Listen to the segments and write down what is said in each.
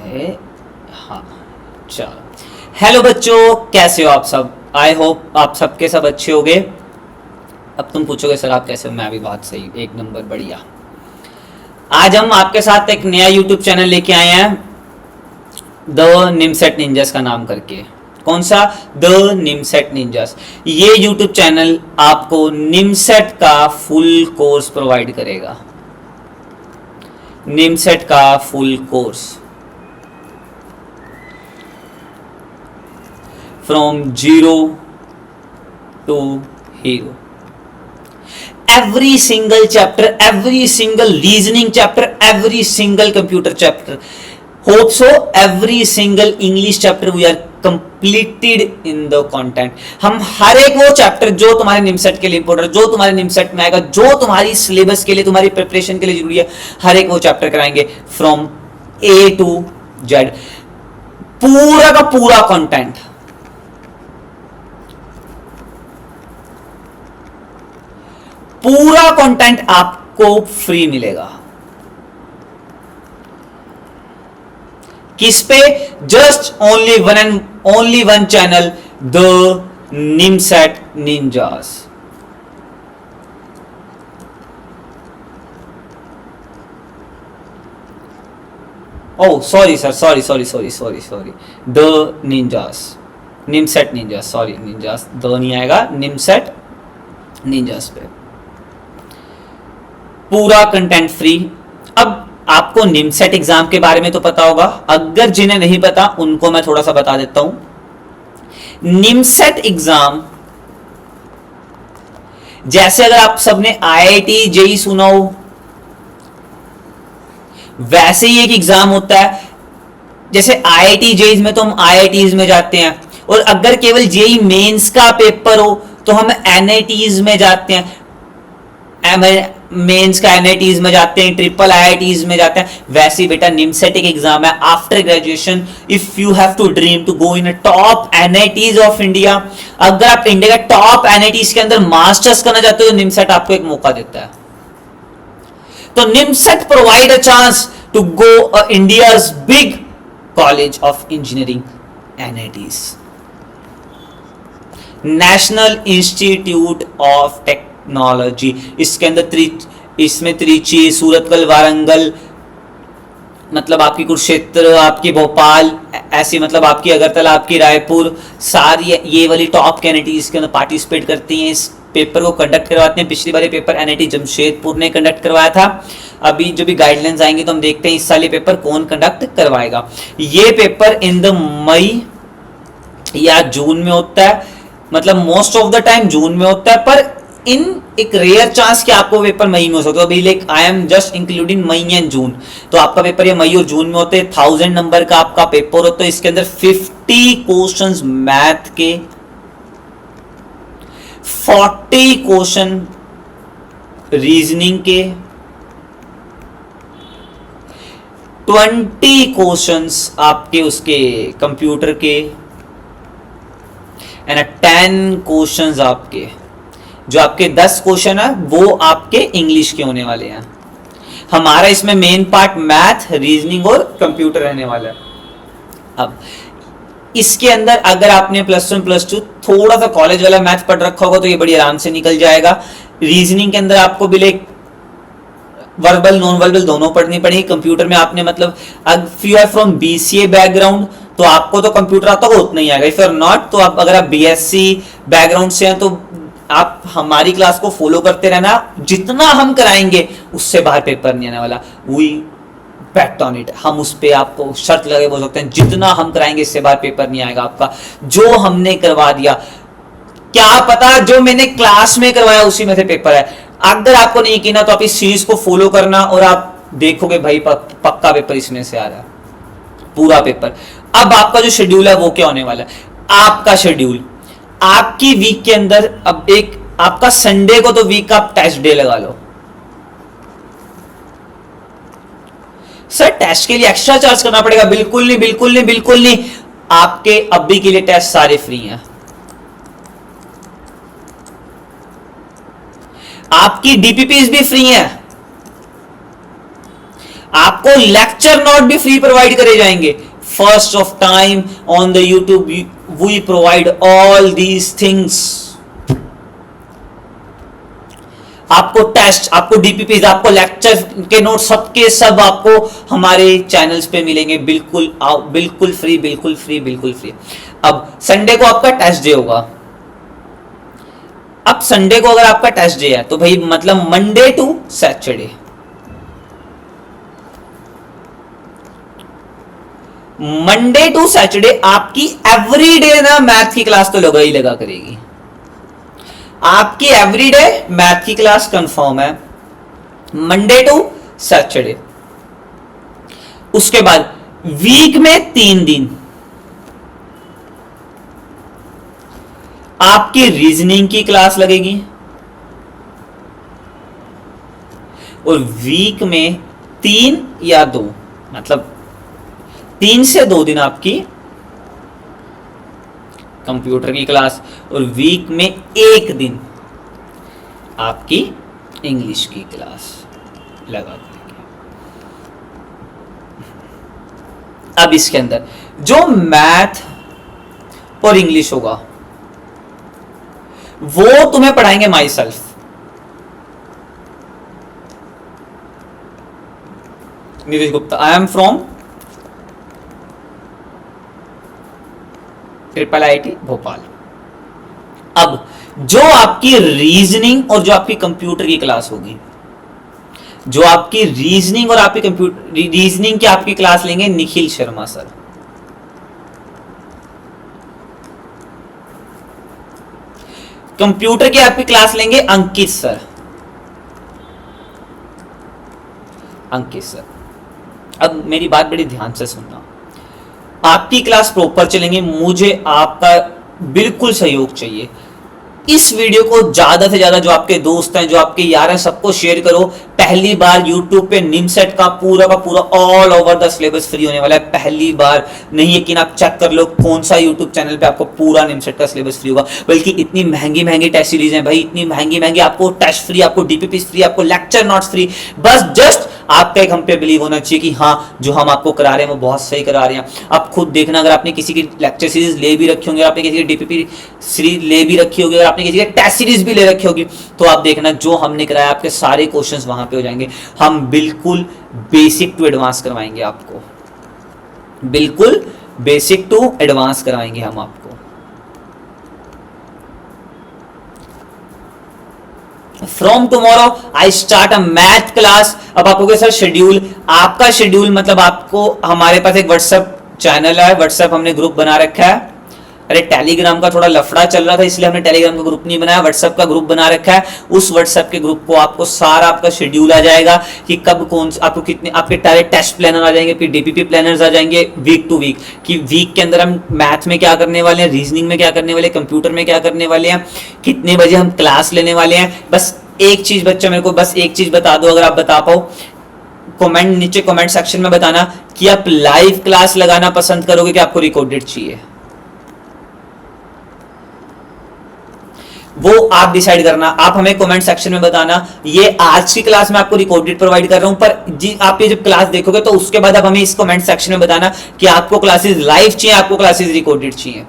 है। हाँ चलो, हेलो बच्चों, कैसे हो आप सब? आई होप आप सबके सब अच्छे होंगे। अब तुम पूछोगे सर आप कैसे हो? मैं भी बहुत सही, एक नंबर बढ़िया। आज हम आपके साथ एक नया यूट्यूब चैनल लेके आए हैं, द निमसेट निंजास का नाम करके। कौन सा? The NIMCET ninjas. ये यूट्यूब चैनल आपको निमसेट का फुल कोर्स प्रोवाइड करेगा। निमसेट का full course from zero to hero. Every single chapter, every single reasoning chapter, every single computer chapter, hope so every single English chapter we are completed in the content। हम हर एक वो chapter जो तुम्हारे निमसेट के लिए important, जो तुम्हारे निमसेट में आएगा, जो तुम्हारी सिलेबस के लिए, तुम्हारी प्रिपरेशन के लिए जरूरी है, हर एक वो चैप्टर कराएंगे फ्रॉम ए टू जेड। पूरा का पूरा कंटेंट, पूरा कंटेंट आपको फ्री मिलेगा। किस पे? Just only one and only one channel, the NIMCET ninjas. Oh sorry sir, sorry, the ninjas, NIMCET ninjas, sorry ninjas the नहीं आएगा, निमसेट निंजास पे पूरा कंटेंट फ्री। अब आपको निमसेट एग्जाम के बारे में तो पता होगा, अगर जिन्हें नहीं पता उनको मैं थोड़ा सा बता देता हूं। निमसेट एग्जाम जैसे अगर आप सबने आईआईटी जेई सुना हो, वैसे ही एक एग्जाम होता है। जैसे आईआईटी जेई में तो हम आईआईटीज में जाते हैं, और अगर केवल जेई मेंस का पेपर हो तो हम एनआईटीज में जाते हैं, मेंस का एनआईटीज में जाते हैं, ट्रिपल आईआईटीज में जाते हैं। वैसे बेटा निमसेट एक एग्जाम है after graduation. If you have to dream to go in top NITs of India, अगर आप इंडिया के टॉप एनआईटीज के अंदर मास्टर्स करना चाहते हो तो निमसेट आपको एक मौका देता है। तो NIMCET provide a chance to go India's big college of engineering, NITs, National Institute of Technology. इसके अंदर इसमें त्रिची, सूरतगल, वारंगल, मतलब आपकी कुरुक्षेत्र, आपकी भोपाल, ऐसी मतलब आपकी अगरतला, आपकी रायपुर, सारी ये वाली टॉप एनआईटीज के अंदर पार्टिसिपेट करती हैं, इस पेपर को कंडक्ट करवाते हैं। पिछली बार ये पेपर एनआईटी जमशेदपुर ने कंडक्ट करवाया था। अभी जो भी गाइडलाइंस आएंगी तो हम देखते हैं इस साल ये पेपर कौन कंडक्ट करवाएगा। ये पेपर इन द मई या जून में होता है, मतलब मोस्ट ऑफ द टाइम जून में होता है, पर इन एक रेयर चांस कि आपको पेपर मई में हो सकता है। अभी like I am just including May and June, तो आपका पेपर ये मई और जून में होते हैं। 1000 नंबर का आपका पेपर होता है। इसके अंदर 50 क्वेश्चंस मैथ के, 40 क्वेश्चन रीजनिंग के, 20 क्वेश्चंस आपके उसके कंप्यूटर के, एंड 10 क्वेश्चंस आपके, जो आपके 10 क्वेश्चन है वो आपके इंग्लिश के होने वाले हैं। हमारा इसमें मेन पार्ट मैथ, रीजनिंग और कंप्यूटर रहने वाला है। अब इसके अंदर अगर आपने +1 +2 थोड़ा सा कॉलेज वाला मैथ पढ़ रखा होगा तो ये बड़ी आराम से निकल जाएगा। रीजनिंग के अंदर आपको भी लाइक वर्बल नॉन वर्बल दोनों पढ़नी पड़ेगी। कंप्यूटर में आपने मतलब if you are from BCA background तो आपको तो कंप्यूटर आता होगा उतना ही आएगा। इफ यू आर नॉट तो आप अगर आप बीएससी बैकग्राउंड से हैं तो आप हमारी क्लास को फॉलो करते रहना। जितना हम कराएंगे उससे बाहर पेपर नहीं आने वाला। वी बैट ऑन इट, हम उस पे आपको शर्त लगे बोल सकते हैं, जितना हम कराएंगे इससे बाहर पेपर नहीं आएगा आपका। जो हमने करवा दिया, क्या पता जो मैंने क्लास में करवाया उसी में से पेपर है। अगर आपको नहीं किया तो आप इस सीरीज को फॉलो करना और आप देखोगे भाई पक्का पेपर इसमें से आ रहा है, पूरा पेपर। अब आपका जो शेड्यूल है वो क्या होने वाला है? आपका शेड्यूल आपकी वीक के अंदर, अब एक आपका संडे को तो वीक का आप टेस्ट डे लगा लो। सर टेस्ट के लिए एक्स्ट्रा चार्ज करना पड़ेगा? बिल्कुल नहीं, बिल्कुल नहीं, बिल्कुल नहीं। आपके अभी के लिए टेस्ट सारे फ्री हैं। आपकी डीपीपीज भी फ्री हैं। आपको लेक्चर नोट भी फ्री प्रोवाइड करे जाएंगे। First of time on the YouTube we provide all these things. आपको टेस्ट, आपको डीपीपी, आपको लेक्चर के नोट सबके सब आपको हमारे चैनल्स पे मिलेंगे, बिल्कुल बिल्कुल फ्री, बिल्कुल फ्री, बिल्कुल फ्री। अब संडे को आपका टेस्ट डे होगा। अब संडे को अगर आपका टेस्ट डे है तो भाई मतलब Monday to Saturday, Monday to Saturday आपकी एवरीडे ना मैथ की क्लास तो लगा ही लगा करेगी। आपकी एवरीडे मैथ की क्लास कंफर्म है, मंडे टू सैटरडे। उसके बाद वीक में 3 दिन आपकी रीजनिंग की क्लास लगेगी, और वीक में 3 या 2 मतलब 3 से 2 दिन आपकी कंप्यूटर की क्लास, और वीक में 1 दिन आपकी इंग्लिश की क्लास लगा देंगे। अब इसके अंदर जो मैथ और इंग्लिश होगा वो तुम्हें पढ़ाएंगे my self. Neeraj Gupta, I am from IIT Bhopal. अब जो आपकी रीजनिंग और जो आपकी कंप्यूटर की क्लास होगी, जो आपकी रीजनिंग और आपकी कंप्यूटर रीजनिंग की आपकी क्लास लेंगे निखिल शर्मा सर। कंप्यूटर की आपकी क्लास लेंगे अंकित सर। अंकित सर, अब मेरी बात बड़ी ध्यान से सुनना। आपकी क्लास प्रॉपर चलेंगे, मुझे आपका बिल्कुल सहयोग चाहिए। इस वीडियो को ज्यादा से ज्यादा जो आपके दोस्त हैं, जो आपके यार हैं, सबको शेयर करो। पहली बार YouTube पे निमसेट का पूरा all over the syllabus free होने वाला है। पहली बार नहीं, यकीन आप चेक कर लो कौन सा YouTube चैनल पे आपको पूरा निमसेट का सिलेबस फ्री होगा। बल्कि इतनी महंगी महंगी टेस्ट सीरीज है भाई, इतनी महंगी महंगी, आपको टेस्ट फ्री, आपको डीपीपी फ्री, आपको लेक्चर नोट्स फ्री। बस जस्ट आपका एक हम पे बिलीव होना चाहिए कि हाँ जो हम आपको करा रहे हैं वो बहुत सही करा रहे हैं। आप खुद देखना, अगर आपने किसी की लेक्चर सीरीज ले भी रखी होंगी, आपने किसी की डीपीपी सीरीज ले भी रखी होगी, अगर आपने किसी की टेस्ट सीरीज भी ले रखी होगी, तो आप देखना जो हमने कराया आपके सारे क्वेश्चंस वहां पे हो जाएंगे। हम बिल्कुल बेसिक टू एडवांस करवाएंगे आपको, बिल्कुल बेसिक टू एडवांस करवाएंगे हम आपको। From tomorrow I start a math class. अब आप कहोगे सर शेड्यूल, आपका शेड्यूल मतलब आपको, हमारे पास एक व्हाट्सएप चैनल है, व्हाट्सएप हमने ग्रुप बना रखा है। अरे टेलीग्राम का थोड़ा लफड़ा चल रहा था इसलिए हमने टेलीग्राम का ग्रुप नहीं बनाया, व्हाट्सएप का ग्रुप बना रखा है। उस व्हाट्सएप के ग्रुप को आपको सारा आपका शेड्यूल आ जाएगा कि कब कौन आपको कितने, आपके सारे टेस्ट प्लानर आ जाएंगे, फिर डीपीपी प्लानर्स आ जाएंगे वीक टू वीक, कि वीक के अंदर हम मैथ में क्या करने वाले हैं, रीजनिंग में क्या करने वाले हैं, कंप्यूटर में क्या करने वाले हैं, कितने बजे हम क्लास लेने वाले हैं। बस एक चीज बच्चा, मेरे को बस एक चीज बता दो, अगर आप बता पाओ कमेंट, नीचे कमेंट सेक्शन में बताना कि आप लाइव क्लास लगाना पसंद करोगे कि आपको रिकॉर्डेड चाहिए। वो आप डिसाइड करना, आप हमें कमेंट सेक्शन में बताना। ये आज की क्लास में आपको रिकॉर्डेड प्रोवाइड कर रहा हूं, पर जी आप ये जब क्लास देखोगे तो उसके बाद आप हमें इस कमेंट सेक्शन में बताना कि आपको क्लासेस लाइव चाहिए, आपको क्लासेस रिकॉर्डेड चाहिए।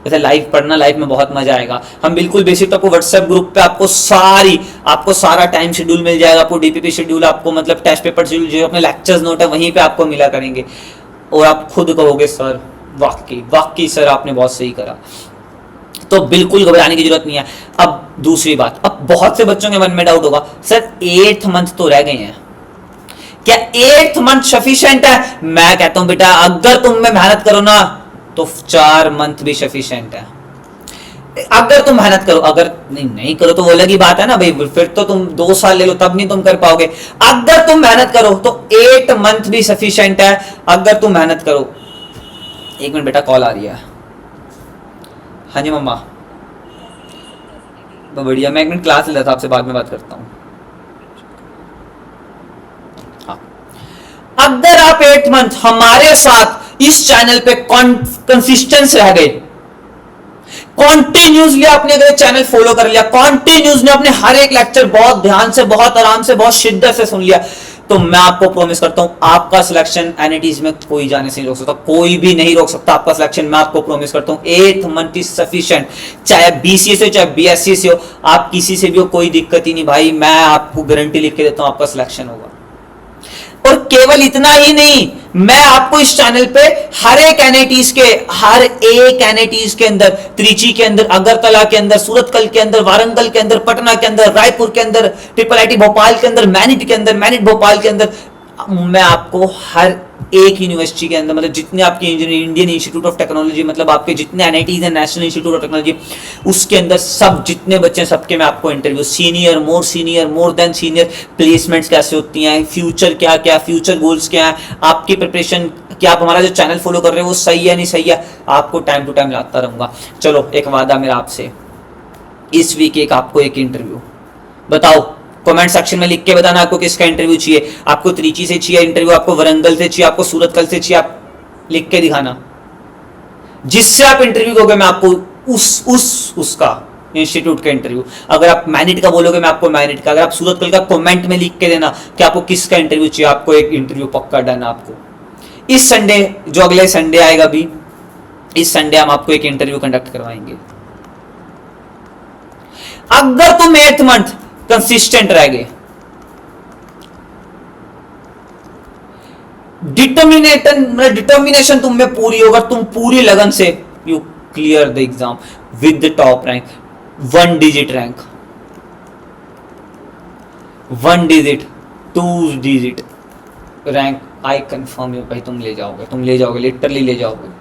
वैसे लाइव पढ़ना, लाइव में बहुत मजा आएगा। हम बिल्कुल बेसिक तो आपको व्हाट्सएप ग्रुप पे आपको सारा टाइम शेड्यूल मिल जाएगा, आपको डीपीपी शेड्यूल, आपको मतलब टेस्ट पेपर शेड्यूल, जो अपने लेक्चर्स नोट है वहीं पे आपको मिला करेंगे। और आप खुद कहोगे सर वाकई सर आपने बहुत सही करा। तो बिल्कुल घबराने की जरूरत नहीं है। अब दूसरी बात, अब बहुत से बच्चों के मन में डाउट होगा, सर 8th मंथ तो रह गए हैं, क्या 8th मंथ सफिशिएंट है? मैं कहता हूं बेटा अगर तुम में मेहनत करो ना तो 4 मंथ भी सफिशिएंट है। अगर तुम मेहनत करो, अगर नहीं करो तो वो अलग ही बात है ना भाई, फिर तो तुम 2 साल ले लो तब नहीं तुम कर पाओगे। अगर तुम मेहनत करो तो 8 मंथ भी सफिशिएंट है, अगर तुम मेहनत करो। 1 मिनट बेटा, कॉल आ रही है। हाँ जी मम्मा, बढ़िया, मैं 1 मिनट क्लास ले रहा था, आपसे बाद में बात करता हूँ। हाँ, अगर आप 8 मंथ हमारे साथ इस चैनल पे कंसिस्टेंस रह गए, कॉन्टिन्यूसली आपने अगर चैनल फॉलो कर लिया, कॉन्टिन्यूसली आपने हर एक लेक्चर बहुत ध्यान से, बहुत आराम से, बहुत शिद्दत से सुन लिया, तो मैं आपको प्रॉमिस करता हूं आपका सिलेक्शन एनआईटीज में कोई जाने से नहीं रोक सकता, कोई भी नहीं रोक सकता आपका सिलेक्शन। मैं आपको प्रॉमिस करता हूं 8 मंथ इज सफिशिएंट, चाहे बीसीए से हो चाहे बीएससी से हो, आप किसी से भी हो, कोई दिक्कत ही नहीं भाई, मैं आपको गारंटी लिख के देता हूं आपका सिलेक्शन होगा। और केवल इतना ही नहीं, मैं आपको इस चैनल पे हर एक एनआईटीज के अंदर, त्रिची के अंदर, अगरतला के अंदर, सूरतकल के अंदर, वारंगल के अंदर, पटना के अंदर, रायपुर के अंदर, ट्रिपल आईटी भोपाल के अंदर, मैनिट के अंदर, मैनिट भोपाल के अंदर, मैं आपको हर एक यूनिवर्सिटी के अंदर, मतलब जितने आपके इंडियन इंस्टीट्यूट ऑफ टेक्नोलॉजी, मतलब आपके जितने एनआईटीज हैं, नेशनल इंस्टीट्यूट ऑफ टेक्नोलॉजी, उसके अंदर सब जितने बच्चे हैं सबके मैं आपको interview, senior, more than senior, placements कैसे होती हैं, फ्यूचर क्या क्या, फ्यूचर गोल्स क्या है, आपकी प्रिपरेशन क्या, आप हमारा जो चैनल फॉलो कर रहे हैं वो सही है नहीं सही है, आपको टाइम टू टाइम लाता रहूंगा। चलो एक वादा मेरा आपसे, इस वीक आपको एक इंटरव्यू, बताओ कमेंट सेक्शन में लिख के बताना आपको किसका इंटरव्यू चाहिए, आपको त्रिची से चाहिए इंटरव्यू, आपको वरंगल से चाहिए, आपको सूरतकल से चाहिए, आप लिख के दिखाना। जिससे आप इंटरव्यू दोगे मैं आपको उसका इंस्टीट्यूट का इंटरव्यू, अगर आप मैनिट का बोलोगे मैं आपको मैनिट का, अगर आप सूरतकल का कमेंट में लिख के देना कि आपको किसका इंटरव्यू चाहिए, आपको एक इंटरव्यू पक्का डन। आपको इस संडे, जो अगले संडे आएगा भी, इस संडे हम आपको एक इंटरव्यू कंडक्ट करवाएंगे। अगर तुम 8 मंथ कंसिस्टेंट रह गए, डिटर्मिनेशन तुम में पूरी होगा, तुम पूरी लगन से you clear the exam with the top rank, 1 digit rank, 1 digit 2 digit rank, I confirm you भाई, तुम ले जाओगे, लिटरली ले जाओगे।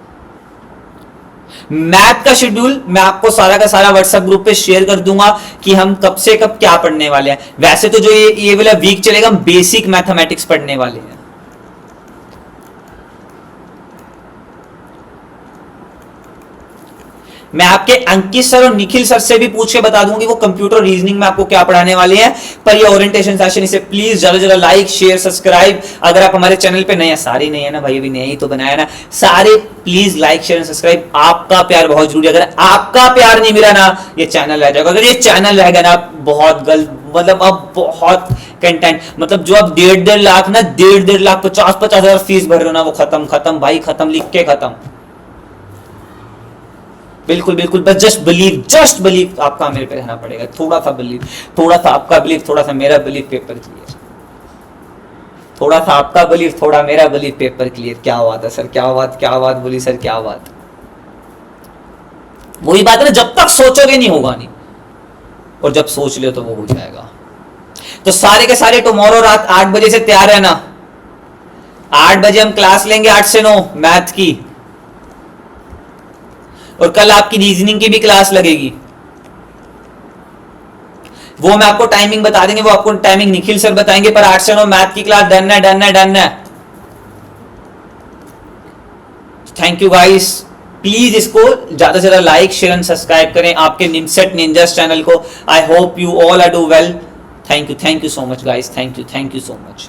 मैथ का शेड्यूल मैं आपको सारा का सारा व्हाट्सएप ग्रुप पे शेयर कर दूंगा कि हम कब से कब क्या पढ़ने वाले हैं। वैसे तो जो ये वाला वीक चलेगा, हम बेसिक मैथमेटिक्स पढ़ने वाले हैं। मैं आपके अंकित सर और निखिल सर से भी पूछ के बता दूंगा कि वो कंप्यूटर रीजनिंग में आपको क्या पढ़ाने वाले हैं। पर ये ओरिएंटेशन सेशन, इसे प्लीज जरा लाइक शेयर सब्सक्राइब, अगर आप हमारे चैनल पे नए हैं, सारे नए हैं ना भाई, अभी नए ही तो बनाया ना, सारे प्लीज लाइक शेयर सब्सक्राइब, आपका प्यार बहुत जरूरी है। अगर आपका प्यार नहीं मिला ना, ये चैनल रह जाएगा। अगर ये चैनल रहेगा ना, बहुत गलत, मतलब अब बहुत कंटेंट, मतलब जो अब 1.5 लाख ना, 1.5 लाख 50 हजार फीस भर रहे हो ना, वो खत्म भाई, खत्म, लिख के खत्म। बिल्कुल बस जस्ट बिलीव आपका मेरे पे रहना पड़ेगा, थोड़ा सा बिलीव, थोड़ा सा आपका बिलीव, थोड़ा सा मेरा बिलीव, पेपर क्लियर, थोड़ा सा आपका बिलीव, थोड़ा मेरा बिलीव, पेपर क्लियर। क्या बात है सर, क्या बात बोली सर, क्या बात। वही बात है ना, जब तक सोचोगे नहीं होगा नहीं, और जब सोच लियो तो वो हो जाएगा। तो सारे के सारे टुमारो रात 8 बजे से तैयार है ना, 8 बजे हम क्लास लेंगे, 8 से 9 मैथ की, और कल आपकी रीजनिंग की भी क्लास लगेगी। वो मैं आपको टाइमिंग बता देंगे, वो आपको टाइमिंग निखिल सर बताएंगे, पर 8 से 9 मैथ की क्लास डन है। थैंक यू गाइस, प्लीज इसको ज्यादा से ज्यादा लाइक शेयर एंड सब्सक्राइब करें आपके निमसेट निंजास चैनल को। I hope you all are do well. Thank you so much guys, thank you so much.